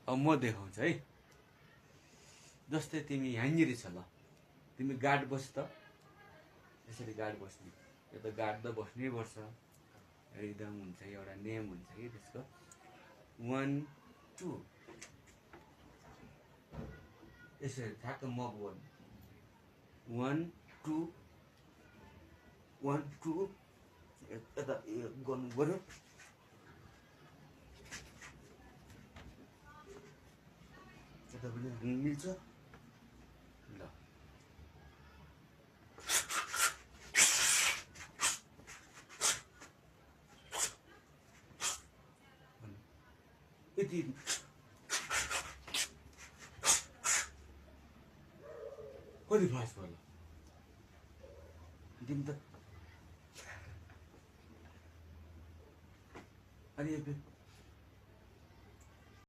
अब म देखाउँछु है। जस्तै तिमी यहाँनिर छ ल, तिमी गार्ड बस त, यसरी गार्ड बस्ने, यो त गार्ड त बस्नै पर्छ, रिदम हुन्छ, एउटा नेम हुन्छ कि त्यसको। 1 2 यसरी ठ्याक्क मप गर्नु। 1 2 1 2 यता गर्नु पर्यो। यता पनि मिल्छ ल। यति कति फास्ट भयो तिमी त। अनि